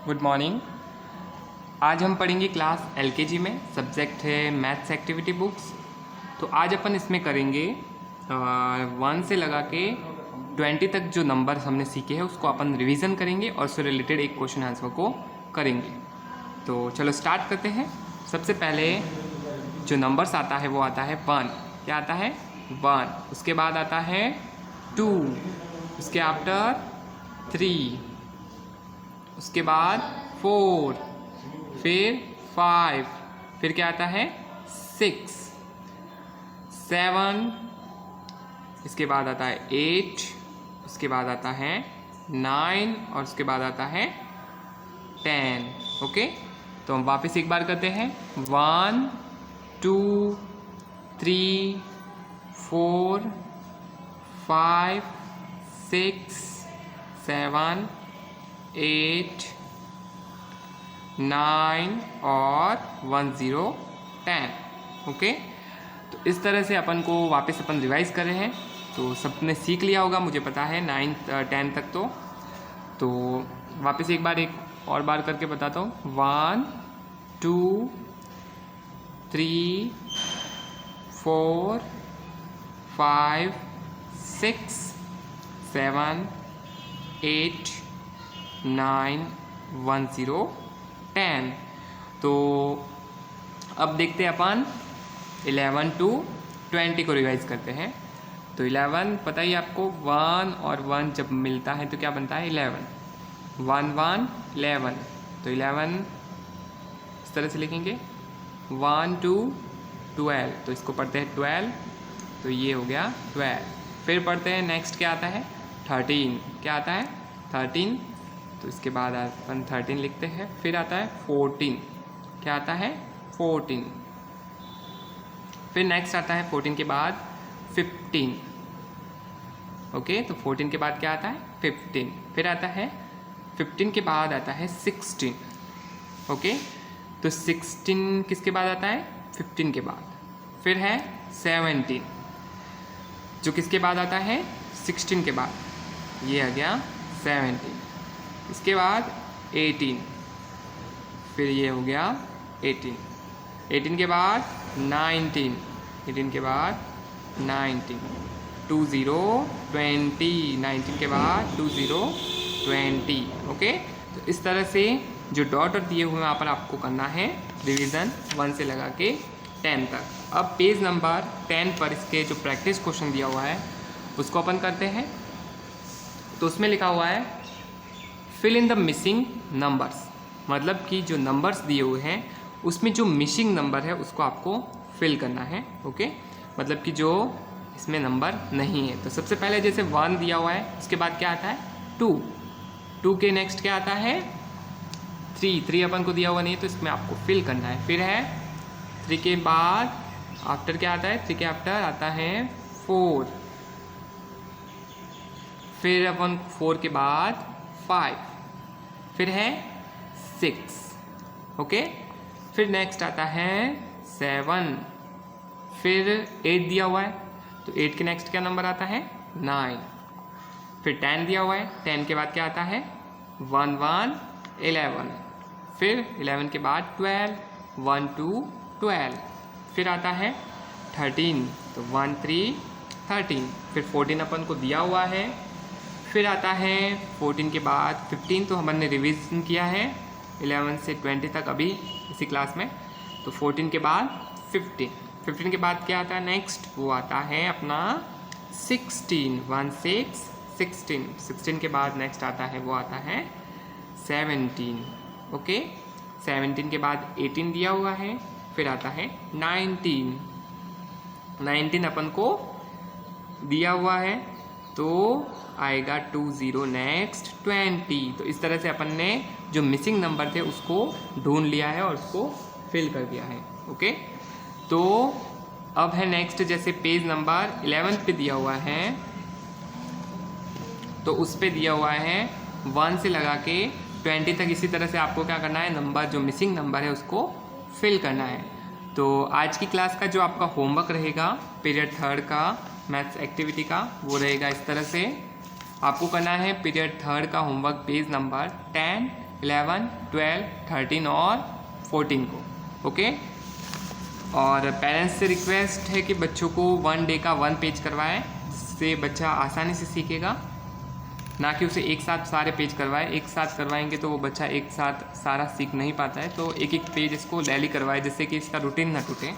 Good morning. आज हम पढ़ेंगे क्लास एलकेजी में, सब्जेक्ट है मैथ्स एक्टिविटी बुक्स। तो आज अपन इसमें करेंगे 1 से लगा के 20 तक जो नंबर हमने सीखे हैं उसको अपन रिवीजन करेंगे और उससे रिलेटेड एक क्वेश्चन आंसर को करेंगे। तो चलो स्टार्ट करते हैं। सबसे पहले जो नंबर्स आता है वो आता है 1। क्या आता है? 1। उसके बाद आता है 2, उसके आफ्टर 3, उसके बाद 4, फिर 5, फिर क्या आता है 6, 7, इसके बाद आता है 8, उसके बाद आता है 9 और उसके बाद आता है 10। ओके, तो हम वापस एक बार करते हैं। 1, 2, 3, 4, 5, 6, 7, 8, 9 और 1, 0, 10। ओके, तो इस तरह से अपन को वापस अपन रिवाइज कर रहे हैं। तो सबने सीख लिया होगा, मुझे पता है 9, 10 तक। तो वापस एक और बार करके बताता हूँ। 1, 2, 3, 4, 5, 6, 7, 8, 9, 1, 0, 10। तो अब देखते हैं अपन 11 to 20 को रिवाइज करते हैं। तो 11 पता ही आपको, 1 और 1 जब मिलता है तो क्या बनता है 11। 1, 1, 11। तो 11 इस तरह से लिखेंगे। 1, 2, 12। तो इसको पढ़ते हैं 12। तो ये हो गया 12। फिर पढ़ते हैं नेक्स्ट क्या आता है 13। क्या आता है 13। तो इसके बाद अपन 13 लिखते हैं। फिर आता है 14। क्या आता है 14। फिर नेक्स्ट आता है 14 के बाद 15। ओके, तो 14 के बाद क्या आता है 15। फिर आता है 15 के बाद आता है 16। ओके, तो 16 किसके बाद आता है 15 के बाद। फिर है 17 जो किसके बाद आता है 16 के बाद। ये आ गया 17। इसके बाद 18, फिर ये हो गया 18। 18 के बाद 19, 18 के बाद 19, 20, 20, 19 के बाद 20, 20। ओके, तो इस तरह से जो डॉट दिए हुए वहाँ पर आपको करना है रिवीजन 1 से लगा के 10 तक। अब पेज नंबर 10 पर इसके जो प्रैक्टिस क्वेश्चन दिया हुआ है उसको अपन करते हैं। तो उसमें लिखा हुआ है fill in the missing numbers, मतलब कि जो नंबर्स दिए हुए हैं उसमें जो मिसिंग नंबर है उसको आपको फिल करना है। ओके, मतलब कि जो इसमें नंबर नहीं है। तो सबसे पहले जैसे 1 दिया हुआ है, उसके बाद क्या आता है 2, 2 के नेक्स्ट क्या आता है 3, 3 अपन को दिया हुआ नहीं है तो इसमें आपको फिल करना है। फिर है 3 के बाद आफ्टर क्या आता है 3 के आफ्टर आता है 4, फिर अपन 4 के बाद 5, फिर है 6। ओके, फिर नेक्स्ट आता है 7, फिर 8 दिया हुआ है तो 8 के नेक्स्ट क्या नंबर आता है 9। फिर 10 दिया हुआ है, 10 के बाद क्या आता है 1, 1, 11। फिर 11 के बाद 12, 1, 2, 12। फिर आता है 13, तो 1, 3, 13। फिर 14 अपन को दिया हुआ है। फिर आता है 14 के बाद 15, तो हमने रिवीजन किया है 11 से 20 तक अभी इसी क्लास में। तो 14 के बाद 15, 15 के बाद क्या आता है नेक्स्ट, वो आता है अपना 16, 1, 6, 16। 16 के बाद नेक्स्ट आता है वो आता है 17। ओके, 17 के बाद 18 दिया हुआ है। फिर आता है 19, 19 अपन को दिया हुआ है तो आएगा 20, नेक्स्ट 20। तो इस तरह से अपन ने जो मिसिंग नंबर थे उसको ढूंढ लिया है और उसको फिल कर दिया है। ओके, तो अब है नेक्स्ट, जैसे पेज नंबर 11 पे दिया हुआ है तो उस पे दिया हुआ है 1 से लगा के 20 तक। इसी तरह से आपको क्या करना है, नंबर जो मिसिंग नंबर है उसको फिल करना है। तो आज की क्लास का जो आपका होमवर्क रहेगा पीरियड 3 का मैथ्स एक्टिविटी का, वो रहेगा इस तरह से। आपको करना है पीरियड 3 का होमवर्क पेज नंबर 10, 11, 12, 13 और 14 को। ओके, और पेरेंट्स से रिक्वेस्ट है कि बच्चों को 1 डे का 1 पेज करवाएं, जिससे बच्चा आसानी से सीखेगा, ना कि उसे एक साथ सारे पेज करवाए। एक साथ करवाएंगे तो वो बच्चा एक साथ सारा सीख नहीं पाता है, तो एक एक पेज इसको डेली करवाए, जिससे कि इसका रूटीन ना टूटे।